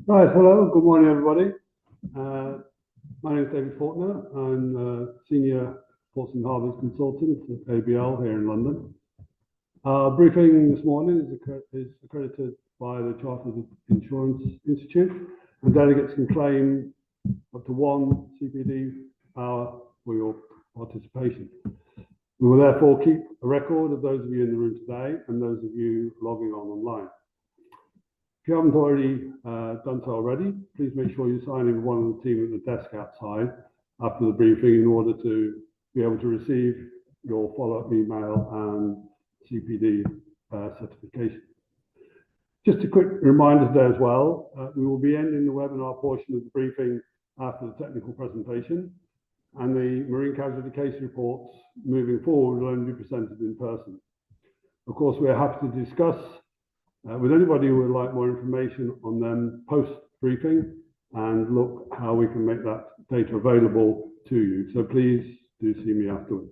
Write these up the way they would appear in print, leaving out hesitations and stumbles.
Right, hello, good morning everybody. My name is David Faulkner. I'm Senior Ports and Harbours Consultant at ABL here in London. Our briefing this morning is accredited by the Chartered Insurance Institute, and delegates can claim up to 1 CPD hour for your participation. We will therefore keep a record of those of you in the room today and those of you logging on online. If you haven't already done so already, please make sure you sign in with one of the team at the desk outside after the briefing in order to be able to receive your follow-up email and CPD certification. Just a quick reminder today as well, we will be ending the webinar portion of the briefing after the technical presentation, and the marine casualty case reports moving forward will only be presented in person. Of course, we are happy to discuss with anybody who would like more information on them post-briefing and look how we can make that data available to you. So please do see me afterwards.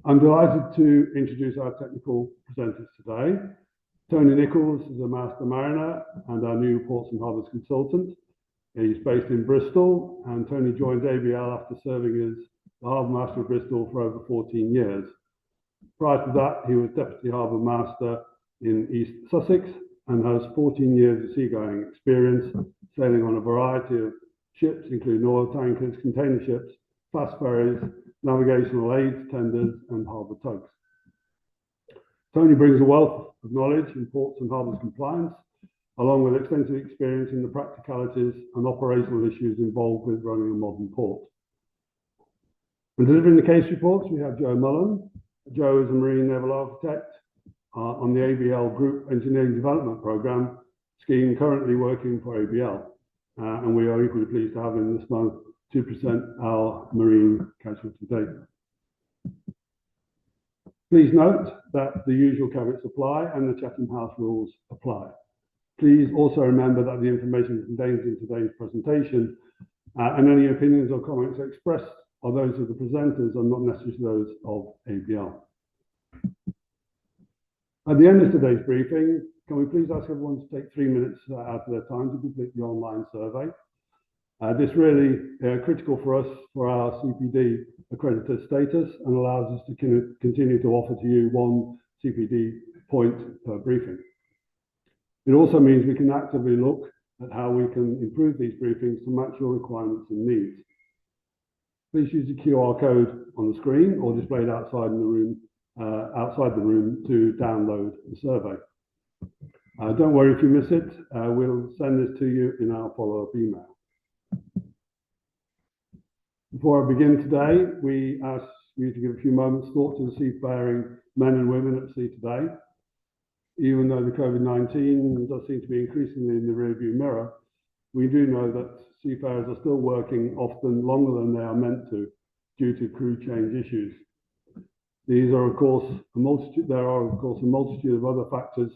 I'm delighted to introduce our technical presenters today. Tony Nichols is a Master Mariner and our new Ports and Harbours Consultant. He's based in Bristol, and Tony joined ABL after serving as the Harbour Master of Bristol for over 14 years. Prior to that, he was Deputy Harbour Master in East Sussex and has 14 years of seagoing experience, sailing on a variety of ships, including oil tankers, container ships, fast ferries, navigational aids, tenders, and harbour tugs. Tony brings a wealth of knowledge in ports and harbours compliance, along with extensive experience in the practicalities and operational issues involved with running a modern port. And delivering the case reports, we have Joe Mullen. Joe is a marine naval architect on the ABL Group Engineering Development Programme scheme, currently working for ABL. And we are equally pleased to have him this month to present our marine casualty data. Please note that the usual caveats apply and the Chatham House rules apply. Please also remember that the information contained in today's presentation and any opinions or comments expressed are those of the presenters and not necessarily those of ABL. At the end of today's briefing, can we please ask everyone to take 3 minutes out of their time to complete the online survey? This really critical for us for our CPD accredited status and allows us to continue to offer to you 1 CPD point per briefing. It also means we can actively look at how we can improve these briefings to match your requirements and needs. Please use the QR code on the screen or displayed outside the room to download the survey. Don't worry if you miss it. We'll send this to you in our follow-up email. Before I begin today, we ask you to give a few moments thought to the seafaring men and women at sea today. Even though the COVID-19 does seem to be increasingly in the rearview mirror, we do know that seafarers are still working often longer than they are meant to due to crew change issues. These are, of course, a multitude of other factors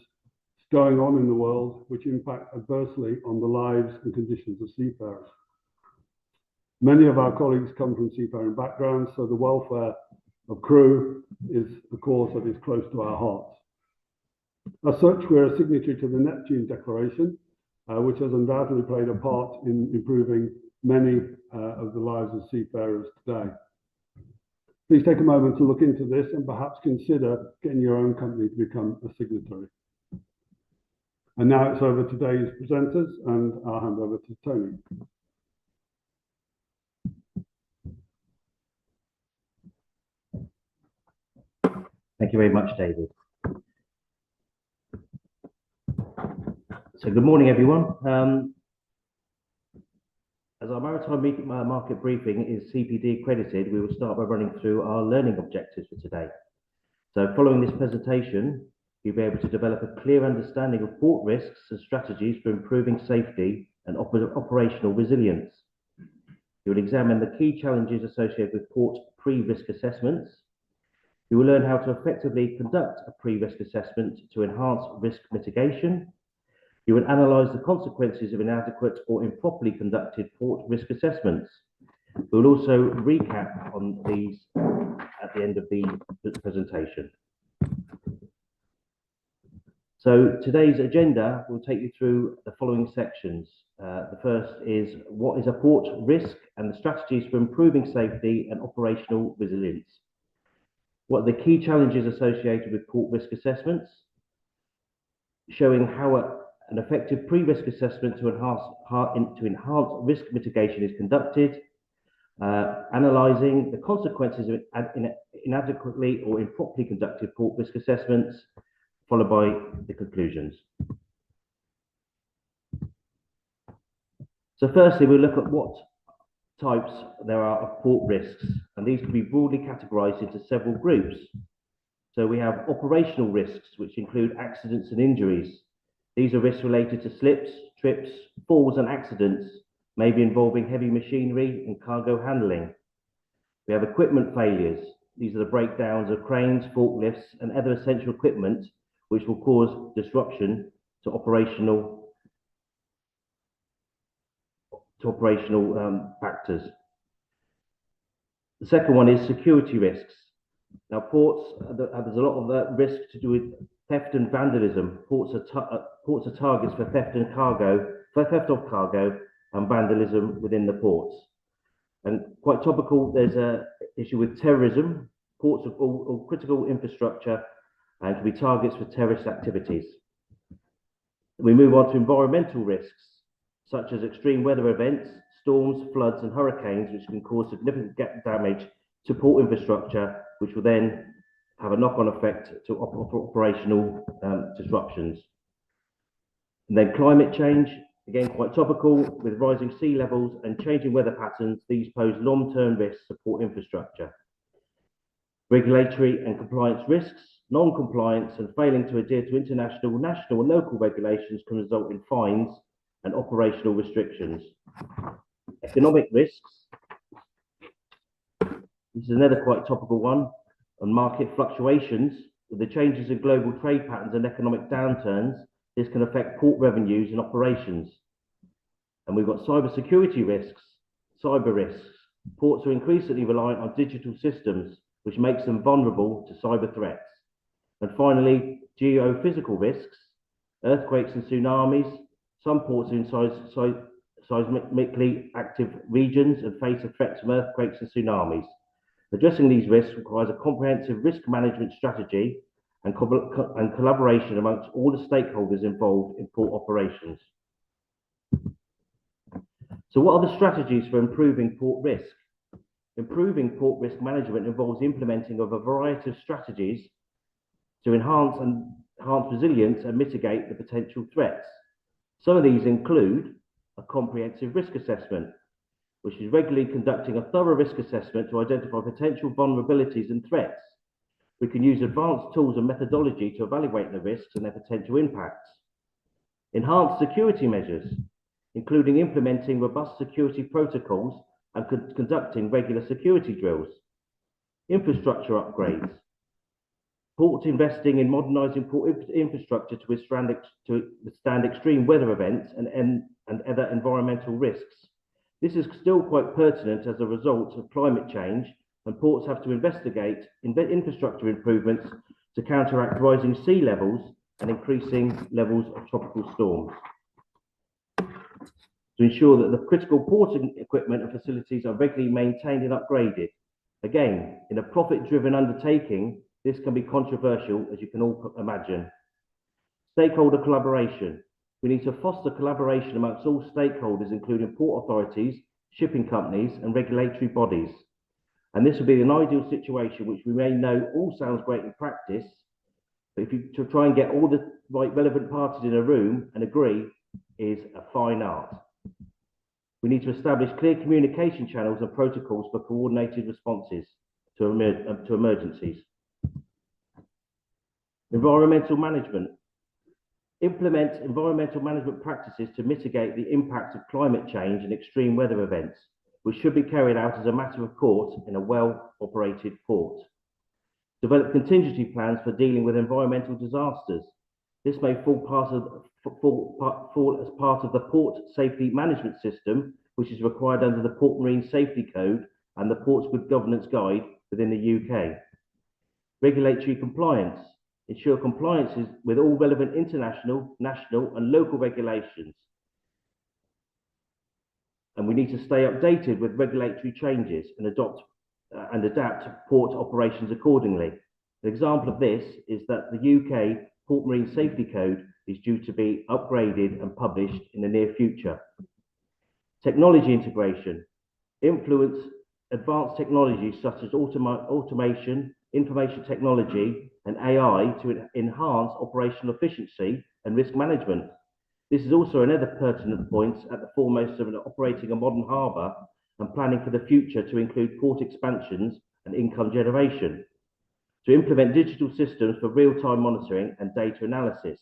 going on in the world which impact adversely on the lives and conditions of seafarers. Many of our colleagues come from seafaring backgrounds, so the welfare of crew is a cause that is close to our hearts. As such, we're a signatory to the Neptune Declaration, which has undoubtedly played a part in improving many of the lives of seafarers today. Please take a moment to look into this and perhaps consider getting your own company to become a signatory. And now it's over to today's presenters, and I'll hand over to Tony. Thank you very much, David. So good morning, everyone. As our Maritime Market Briefing is CPD accredited, we will start by running through our learning objectives for today. So following this presentation, you'll be able to develop a clear understanding of port risks and strategies for improving safety and operational resilience. You will examine the key challenges associated with port pre-risk assessments. You will learn how to effectively conduct a pre-risk assessment to enhance risk mitigation. You will analyse the consequences of inadequate or improperly conducted port risk assessments. We will also recap on these at the end of the presentation. So today's agenda will take you through the following sections. The first is what is a port risk and the strategies for improving safety and operational resilience. What are the key challenges associated with port risk assessments? Showing how an effective pre-risk assessment to enhance risk mitigation is conducted. Analysing the consequences of inadequately or improperly conducted port risk assessments, followed by the conclusions. So firstly, we'll look at what types there are of port risks, and these can be broadly categorised into several groups. So we have operational risks, which include accidents and injuries. These are risks related to slips, trips, falls and accidents, maybe involving heavy machinery and cargo handling. We have equipment failures. These are the breakdowns of cranes, forklifts and other essential equipment which will cause disruption to operational factors. The second one is security risks. Now, ports, there's a lot of risk to do with theft and vandalism. Ports are targets for theft of cargo and vandalism within the ports. And quite topical, there's an issue with terrorism. Ports are all critical infrastructure and can be targets for terrorist activities. We move on to environmental risks, such as extreme weather events, storms, floods, and hurricanes, which can cause significant damage to port infrastructure, which will then have a knock-on effect to operational disruptions. And then climate change, again, quite topical, with rising sea levels and changing weather patterns. These pose long-term risks to port infrastructure. Regulatory and compliance risks. Non-compliance and failing to adhere to international, national, and local regulations can result in fines and operational restrictions. Economic risks. This is another quite topical one. On market fluctuations, with the changes in global trade patterns and economic downturns, this can affect port revenues and operations. And we've got cyber security risks, cyber risks. Ports are increasingly reliant on digital systems, which makes them vulnerable to cyber threats. And finally, geophysical risks, earthquakes and tsunamis. Some ports are in seismically active regions and face a threat from earthquakes and tsunamis. Addressing these risks requires a comprehensive risk management strategy and collaboration amongst all the stakeholders involved in port operations. So what are the strategies for improving port risk? Improving port risk management involves implementing of a variety of strategies to enhance resilience and mitigate the potential threats. Some of these include a comprehensive risk assessment, which is regularly conducting a thorough risk assessment to identify potential vulnerabilities and threats. We can use advanced tools and methodology to evaluate the risks and their potential impacts. Enhanced security measures, including implementing robust security protocols and conducting regular security drills. Infrastructure upgrades. Ports investing in modernising port infrastructure to withstand extreme weather events and other environmental risks. This is still quite pertinent as a result of climate change, and ports have to investigate infrastructure improvements to counteract rising sea levels and increasing levels of tropical storms. To ensure that the critical porting equipment and facilities are regularly maintained and upgraded. Again, in a profit-driven undertaking, this can be controversial, as you can all imagine. Stakeholder collaboration. We need to foster collaboration amongst all stakeholders, including port authorities, shipping companies, and regulatory bodies. And this would be an ideal situation, which we may know all sounds great in practice, but if you try and get all the right relevant parties in a room and agree, is a fine art. We need to establish clear communication channels and protocols for coordinated responses to emergencies. Environmental management. Implement environmental management practices to mitigate the impact of climate change and extreme weather events, which should be carried out as a matter of course in a well-operated port. Develop contingency plans for dealing with environmental disasters. This may fall as part of the Port Safety Management System, which is required under the Port Marine Safety Code and the Ports Good Governance Guide within the UK. Regulatory compliance. ensure compliance with all relevant international, national and local regulations. And we need to stay updated with regulatory changes and adapt port operations accordingly. An example of this is that the UK Port Marine Safety Code is due to be upgraded and published in the near future. Technology integration. Influence advanced technologies such as automation, information technology and AI to enhance operational efficiency and risk management. This is also another pertinent point at the foremost of operating a modern harbour and planning for the future to include port expansions and income generation. To implement digital systems for real-time monitoring and data analysis.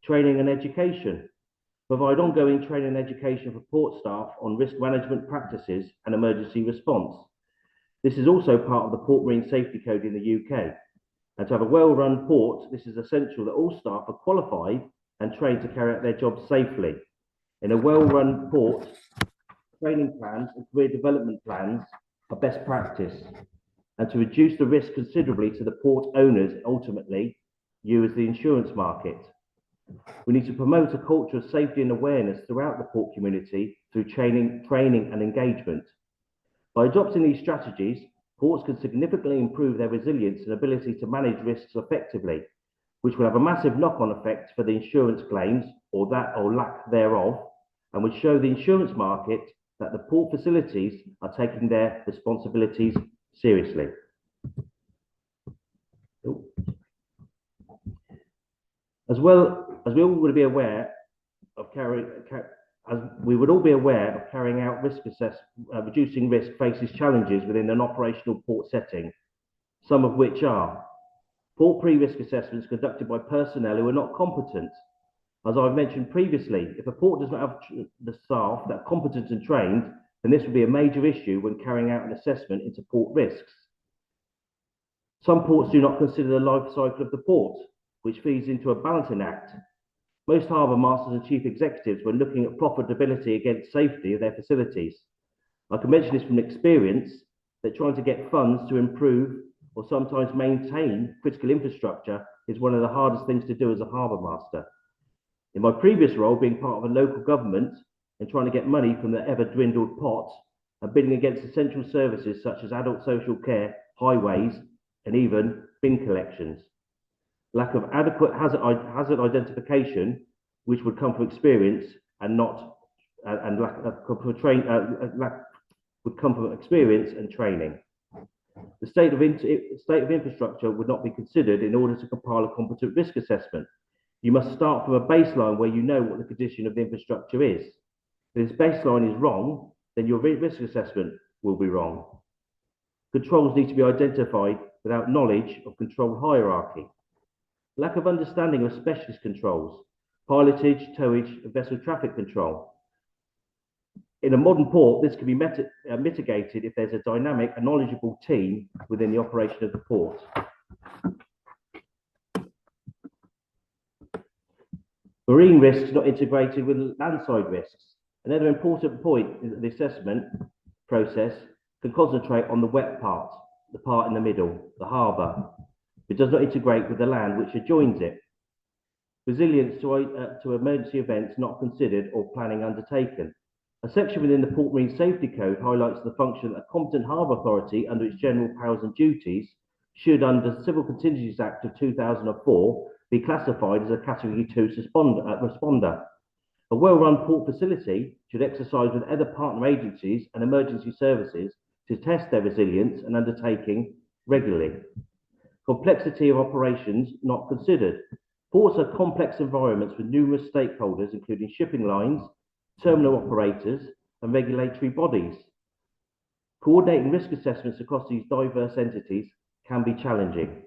Training and education. Provide ongoing training and education for port staff on risk management practices and emergency response. This is also part of the Port Marine Safety Code in the UK. And to have a well-run port, this is essential that all staff are qualified and trained to carry out their jobs safely. In a well-run port, training plans and career development plans are best practice, and to reduce the risk considerably to the port owners, ultimately, you as the insurance market. We need to promote a culture of safety and awareness throughout the port community through training and engagement. By adopting these strategies, ports can significantly improve their resilience and ability to manage risks effectively, which will have a massive knock-on effect for the insurance claims or lack thereof, and would show the insurance market that the port facilities are taking their responsibilities seriously. As well as we all would be aware of carrying out risk assessment, reducing risk faces challenges within an operational port setting, some of which are port pre-risk assessments conducted by personnel who are not competent. As I've mentioned previously, if a port does not have the staff that are competent and trained, then this will be a major issue when carrying out an assessment into port risks. Some ports do not consider the life cycle of the port, which feeds into a balancing act. Most harbour masters and chief executives, when looking at profitability against safety of their facilities, I can mention this from experience that trying to get funds to improve or sometimes maintain critical infrastructure is one of the hardest things to do as a harbour master. In my previous role, being part of a local government and trying to get money from the ever-dwindled pot and bidding against essential services such as adult social care, highways, and even bin collections. Lack of adequate hazard identification, which would come from experience and would come from experience and training. The state of infrastructure would not be considered in order to compile a competent risk assessment. You must start from a baseline where you know what the condition of the infrastructure is. If this baseline is wrong, then your risk assessment will be wrong. Controls need to be identified without knowledge of control hierarchy. Lack of understanding of specialist controls, pilotage, towage, and vessel traffic control. In a modern port, this can be mitigated if there's a dynamic and knowledgeable team within the operation of the port. Marine risks not integrated with landside risks. Another important point is that the assessment process can concentrate on the wet part, the part in the middle, the harbour. It does not integrate with the land which adjoins it. Resilience to emergency events not considered or planning undertaken. A section within the Port Marine Safety Code highlights the function that a competent harbour authority under its general powers and duties should, under the Civil Contingencies Act of 2004, be classified as a Category 2 responder. A well-run port facility should exercise with other partner agencies and emergency services to test their resilience and undertaking regularly. Complexity of operations not considered. Ports are complex environments with numerous stakeholders, including shipping lines, terminal operators, and regulatory bodies. Coordinating risk assessments across these diverse entities can be challenging.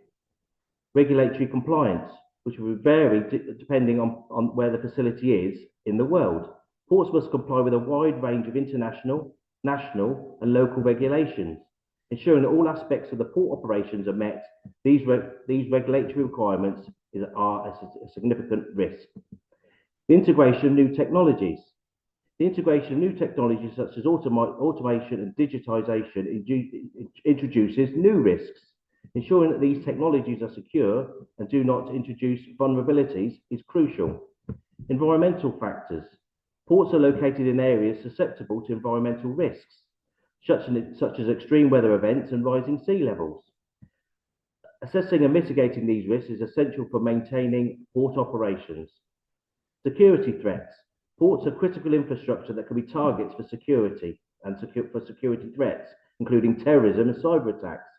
Regulatory compliance, which will vary depending on where the facility is in the world. Ports must comply with a wide range of international, national, and local regulations. Ensuring that all aspects of the port operations are met, these regulatory requirements are a significant risk. The integration of new technologies. The integration of new technologies such as automation and digitization introduces new risks. Ensuring that these technologies are secure and do not introduce vulnerabilities is crucial. Environmental factors. Ports are located in areas susceptible to environmental risks, such as extreme weather events and rising sea levels. Assessing and mitigating these risks is essential for maintaining port operations. Security threats. Ports are critical infrastructure that can be targets for security for security threats, including terrorism and cyber attacks.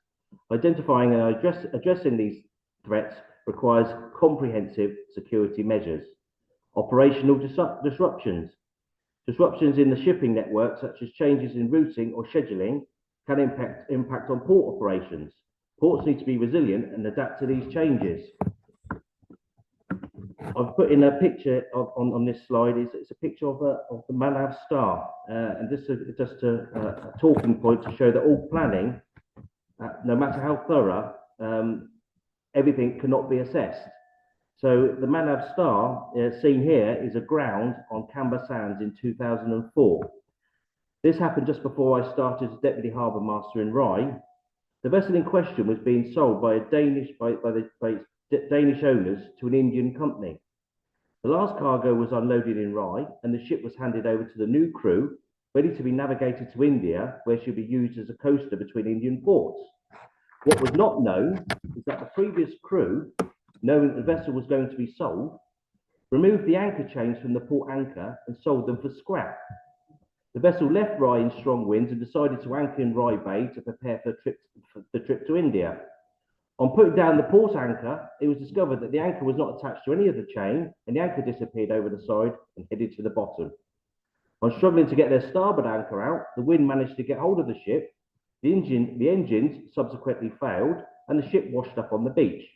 Identifying and addressing these threats requires comprehensive security measures. Operational disruptions. Disruptions in the shipping network, such as changes in routing or scheduling, can impact on port operations. Ports need to be resilient and adapt to these changes. I've put in a picture on this slide. It's a picture of the Malav Star, and this is just a talking point to show that all planning, no matter how thorough, everything cannot be assessed. So the Malav Star seen here is aground on Canberra Sands in 2004. This happened just before I started as Deputy Harbour Master in Rye. The vessel in question was being sold by Danish owners to an Indian company. The last cargo was unloaded in Rye and the ship was handed over to the new crew, ready to be navigated to India, where she'll be used as a coaster between Indian ports. What was not known is that the previous crew, knowing that the vessel was going to be sold, removed the anchor chains from the port anchor and sold them for scrap. The vessel left Rye in strong winds and decided to anchor in Rye Bay to prepare for the trip to India. On putting down the port anchor, it was discovered that the anchor was not attached to any of the chain, and the anchor disappeared over the side and headed to the bottom. On struggling to get their starboard anchor out, the wind managed to get hold of the ship. The engines subsequently failed, and the ship washed up on the beach.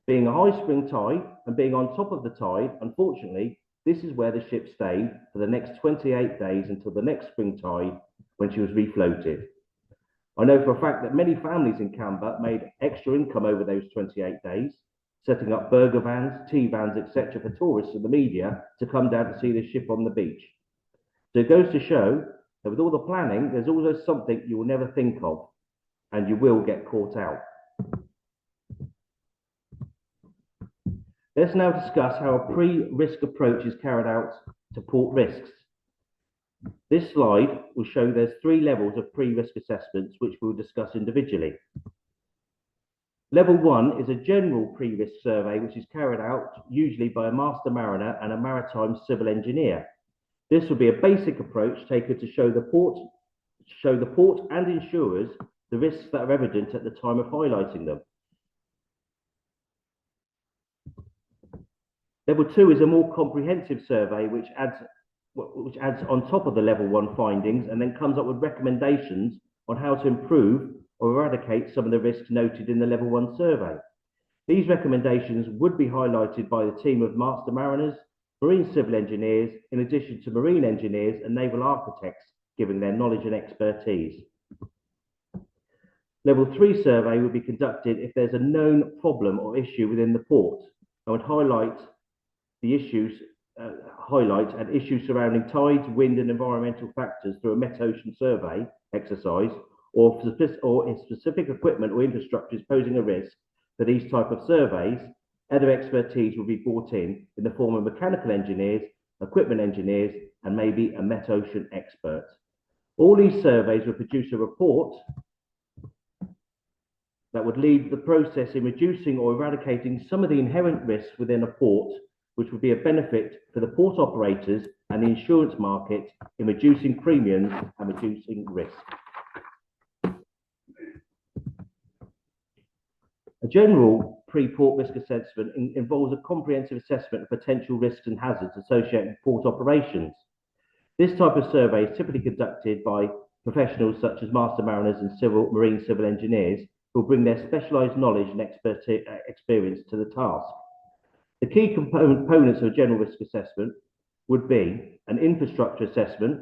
Being a high spring tide and being on top of the tide, unfortunately, this is where the ship stayed for the next 28 days until the next spring tide, when she was refloated. I know for a fact that many families in Canberra made extra income over those 28 days, setting up burger vans, tea vans, etc. for tourists and the media to come down to see the ship on the beach. So it goes to show that with all the planning, there's always something you will never think of, and you will get caught out. Let's now discuss how a pre-risk approach is carried out to port risks. This slide will show there's 3 levels of pre-risk assessments, which we'll discuss individually. Level 1 is a general pre-risk survey, which is carried out usually by a master mariner and a maritime civil engineer. This will be a basic approach taken to show the port and insurers the risks that are evident at the time of highlighting them. Level 2 is a more comprehensive survey which adds on top of the level 1 findings and then comes up with recommendations on how to improve or eradicate some of the risks noted in the level 1 survey. These recommendations would be highlighted by the team of master mariners, marine civil engineers, in addition to marine engineers and naval architects, giving their knowledge and expertise. Level 3 survey would be conducted if there's a known problem or issue within the port and would highlight the issues surrounding tides, wind and environmental factors through a met-ocean survey exercise, or if specific equipment or infrastructure is posing a risk for these type of surveys, other expertise will be brought in the form of mechanical engineers, equipment engineers, and maybe a met-ocean expert. All these surveys will produce a report that would lead the process in reducing or eradicating some of the inherent risks within a port, which would be a benefit for the port operators and the insurance market in reducing premiums and reducing risk. A general pre-port risk assessment involves a comprehensive assessment of potential risks and hazards associated with port operations. This type of survey is typically conducted by professionals such as master mariners and marine civil engineers who will bring their specialised knowledge and experience to the task. The key components of a general risk assessment would be an infrastructure assessment,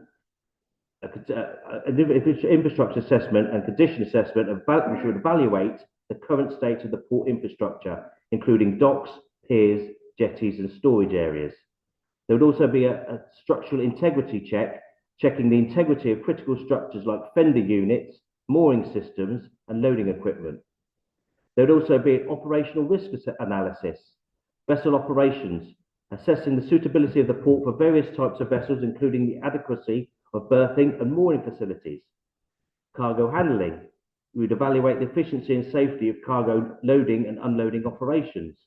infrastructure assessment and condition assessment which would evaluate the current state of the port infrastructure, including docks, piers, jetties and storage areas. There would also be a structural integrity check, checking the integrity of critical structures like fender units, mooring systems and loading equipment. There would also be an operational risk analysis, vessel operations, assessing the suitability of the port for various types of vessels, including the adequacy of berthing and mooring facilities. Cargo handling. We would evaluate the efficiency and safety of cargo loading and unloading operations.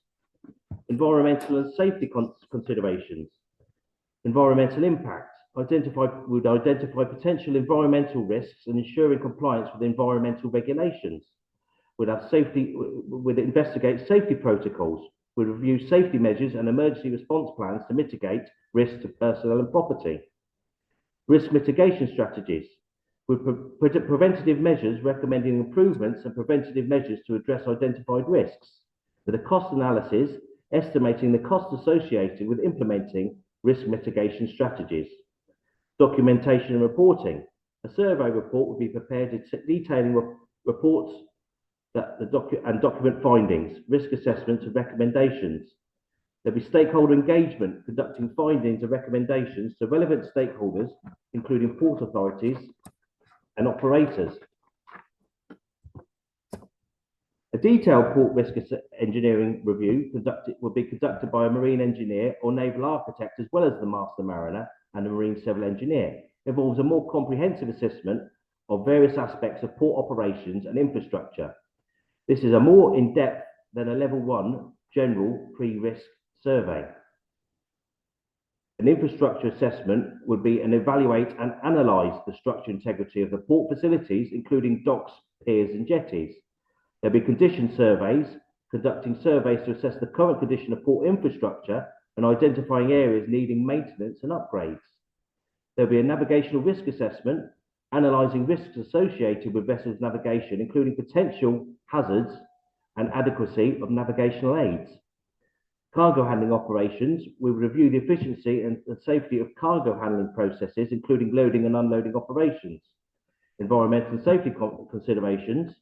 Environmental and safety considerations. Environmental impact. We would identify potential environmental risks and ensuring compliance with environmental regulations. We'd investigate safety protocols. We'd review safety measures and emergency response plans to mitigate risks to personnel and property. Risk mitigation strategies. With preventative measures recommending improvements and preventative measures to address identified risks, with a cost analysis estimating the costs associated with implementing risk mitigation strategies. Documentation and reporting. A survey report would be prepared detailing reports and document findings, risk assessments and recommendations. There'll be stakeholder engagement, conducting findings and recommendations to relevant stakeholders, including port authorities and operators. A detailed port risk engineering review will be conducted by a marine engineer or naval architect, as well as the master mariner and a marine civil engineer. It involves a more comprehensive assessment of various aspects of port operations and infrastructure. This is a more in-depth than a level 1 general pre-risk survey. An infrastructure assessment would be an evaluate and analyse the structural integrity of the port facilities, including docks, piers and jetties. There'll be condition surveys, conducting surveys to assess the current condition of port infrastructure and identifying areas needing maintenance and upgrades. There'll be a navigational risk assessment, analysing risks associated with vessels navigation, including potential hazards and adequacy of navigational aids. Cargo handling operations, we will review the efficiency and safety of cargo handling processes, including loading and unloading operations. Environmental and safety considerations,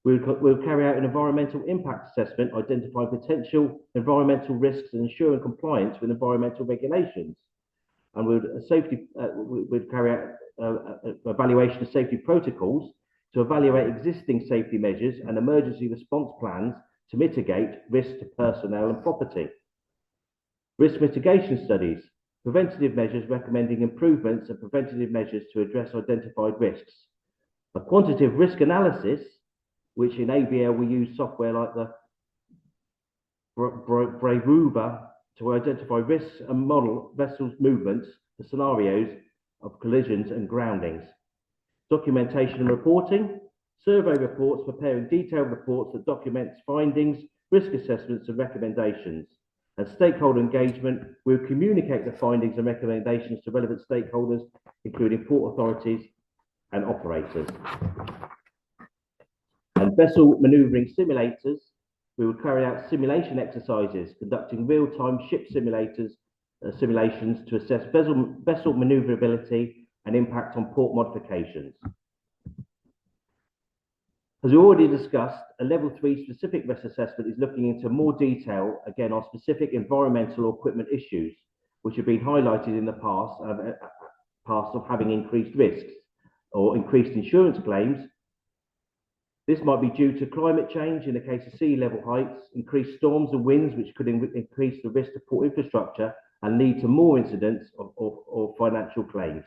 we'll carry out an environmental impact assessment, identifying potential environmental risks and ensuring compliance with environmental regulations. And we'd carry out evaluation of safety protocols to evaluate existing safety measures and emergency response plans to mitigate risk to personnel and property. Risk mitigation studies, preventative measures recommending improvements and preventative measures to address identified risks. A quantitative risk analysis, which in ABL we use software like the Bravuba to identify risks and model vessels movements for scenarios of collisions and groundings. Documentation and reporting, survey reports, preparing detailed reports that documents findings, risk assessments and recommendations. And stakeholder engagement, we'll communicate the findings and recommendations to relevant stakeholders, including port authorities and operators. And vessel manoeuvring simulators, we will carry out simulation exercises, conducting real-time ship simulations to assess vessel manoeuvrability and impact on port modifications. As we already discussed, a level 3 specific risk assessment is looking into more detail, again, on specific environmental or equipment issues, which have been highlighted in the past of having increased risks or increased insurance claims. This might be due to climate change in the case of sea level heights, increased storms and winds, which could increase the risk to port infrastructure and lead to more incidents of financial claims.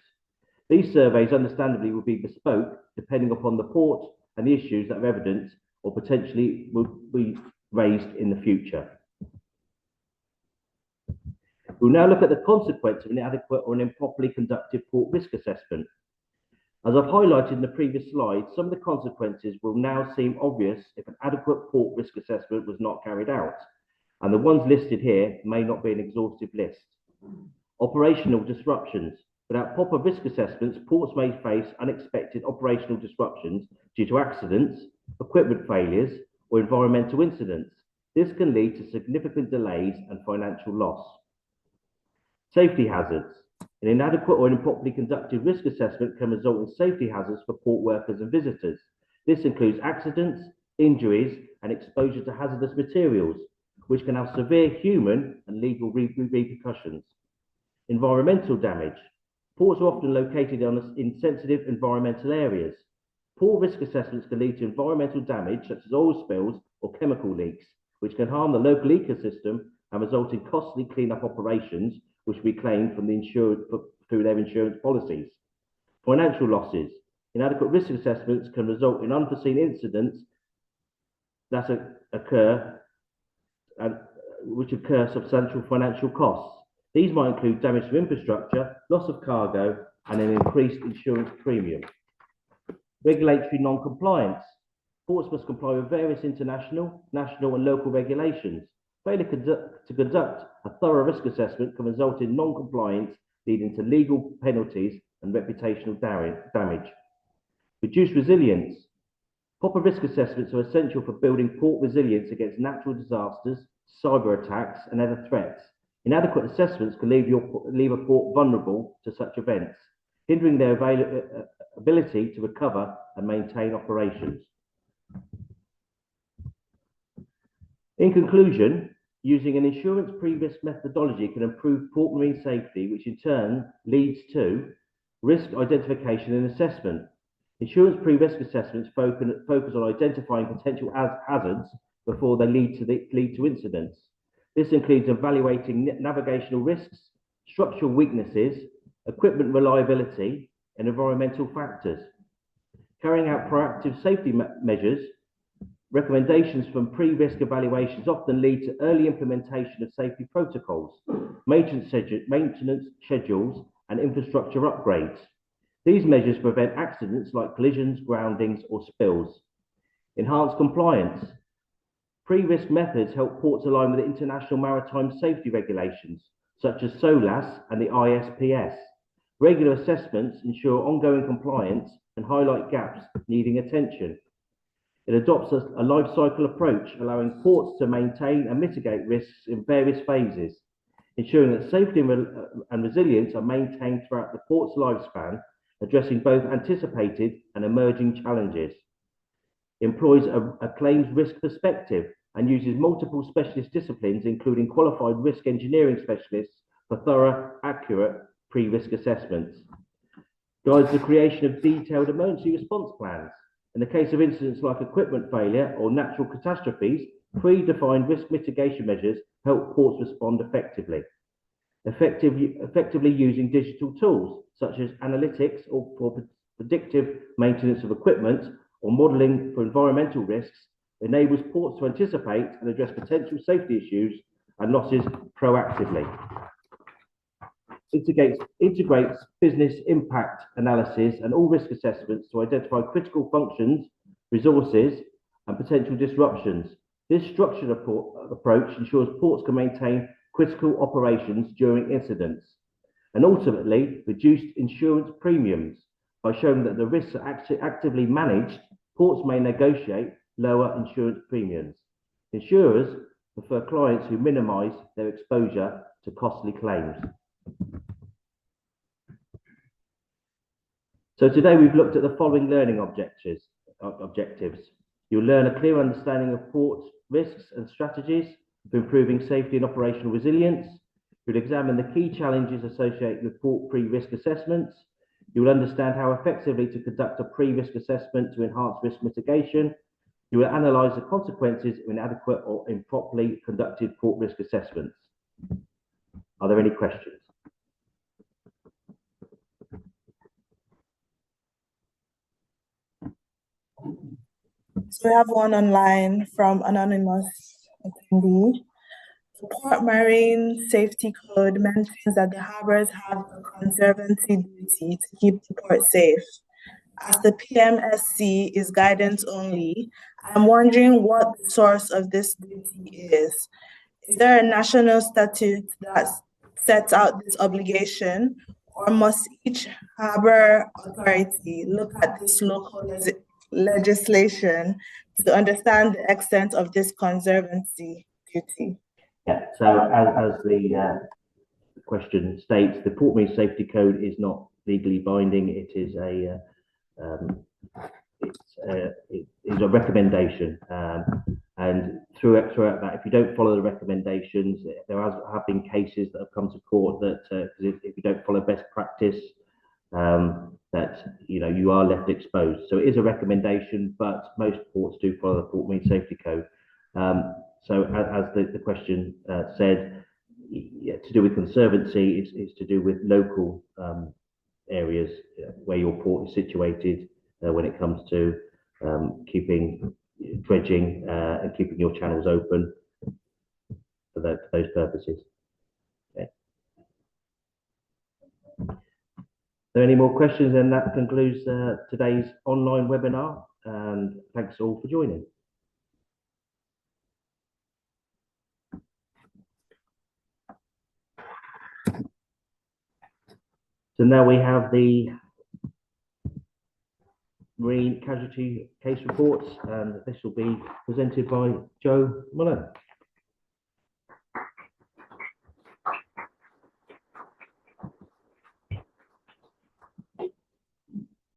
These surveys, understandably, will be bespoke depending upon the port and the issues that are evident or potentially will be raised in the future. We'll now look at the consequence of an inadequate or an improperly conducted port risk assessment. As I've highlighted in the previous slide, some of the consequences will now seem obvious if an adequate port risk assessment was not carried out, and the ones listed here may not be an exhaustive list. Operational disruptions. Without proper risk assessments, ports may face unexpected operational disruptions due to accidents, equipment failures, or environmental incidents. This can lead to significant delays and financial loss. Safety hazards. An inadequate or improperly conducted risk assessment can result in safety hazards for port workers and visitors. This includes accidents, injuries, and exposure to hazardous materials, which can have severe human and legal repercussions. Environmental damage. Ports are often located in sensitive environmental areas. Poor risk assessments can lead to environmental damage, such as oil spills or chemical leaks, which can harm the local ecosystem and result in costly cleanup operations, which we claim from the insured through their insurance policies. Financial losses. Inadequate risk assessments can result in unforeseen incidents that occur which incur substantial financial costs. These might include damage to infrastructure, loss of cargo, and an increased insurance premium. Regulatory non-compliance. Ports must comply with various international, national, and local regulations. Failure to conduct a thorough risk assessment can result in non-compliance, leading to legal penalties and reputational damage. Reduced resilience. Proper risk assessments are essential for building port resilience against natural disasters, cyber attacks, and other threats. Inadequate assessments can leave a port vulnerable to such events, hindering their ability to recover and maintain operations. In conclusion, using an insurance pre-risk methodology can improve port marine safety, which in turn leads to risk identification and assessment. Insurance pre-risk assessments focus on identifying potential hazards before they lead to incidents. This includes evaluating navigational risks, structural weaknesses, equipment reliability, and environmental factors. Carrying out proactive safety measures, recommendations from pre-risk evaluations often lead to early implementation of safety protocols, maintenance schedules, and infrastructure upgrades. These measures prevent accidents like collisions, groundings, or spills. Enhanced compliance. Pre-risk methods help ports align with international maritime safety regulations, such as SOLAS and the ISPS. Regular assessments ensure ongoing compliance and highlight gaps needing attention. It adopts a life cycle approach, allowing ports to maintain and mitigate risks in various phases, ensuring that safety and resilience are maintained throughout the port's lifespan, addressing both anticipated and emerging challenges. Employs a claims risk perspective and uses multiple specialist disciplines, including qualified risk engineering specialists, for thorough, accurate pre-risk assessments. Guides the creation of detailed emergency response plans. In the case of incidents like equipment failure or natural catastrophes, predefined risk mitigation measures help ports respond effectively. Effectively using digital tools such as analytics or for predictive maintenance of equipment or modeling for environmental risks enables ports to anticipate and address potential safety issues and losses proactively. Integrates business impact analysis and all risk assessments to identify critical functions, resources, and potential disruptions. This structured approach ensures ports can maintain critical operations during incidents and ultimately reduce insurance premiums. By showing that the risks are actively managed, ports may negotiate lower insurance premiums. Insurers prefer clients who minimize their exposure to costly claims. So today we've looked at the following learning objectives. You'll learn a clear understanding of ports, risks and strategies for improving safety and operational resilience. You'll examine the key challenges associated with port pre-risk assessments. You will understand how effectively to conduct a pre-risk assessment to enhance risk mitigation. You will analyse the consequences of inadequate or improperly conducted port risk assessments. Are there any questions? So we have one online from anonymous attendee. The Port Marine Safety Code mentions that the harbours have a conservancy duty to keep the port safe. As the PMSC is guidance only, I'm wondering what the source of this duty is. Is there a national statute that sets out this obligation, or must each harbour authority look at this local legislation to understand the extent of this conservancy duty? Yeah, so as the question states, the Port Marine Safety Code is not legally binding. It is a recommendation, and throughout that, if you don't follow the recommendations, there have been cases that have come to court that if you don't follow best practice, that you are left exposed. So it is a recommendation, but most ports do follow the Port Marine Safety Code. So as the question said, to do with conservancy, it's to do with local areas where your port is situated when it comes to keeping dredging and keeping your channels open for those purposes. Okay. Are there any more questions? Then that concludes today's online webinar, and thanks all for joining. So now we have the marine casualty case reports, and this will be presented by Joe Mullen.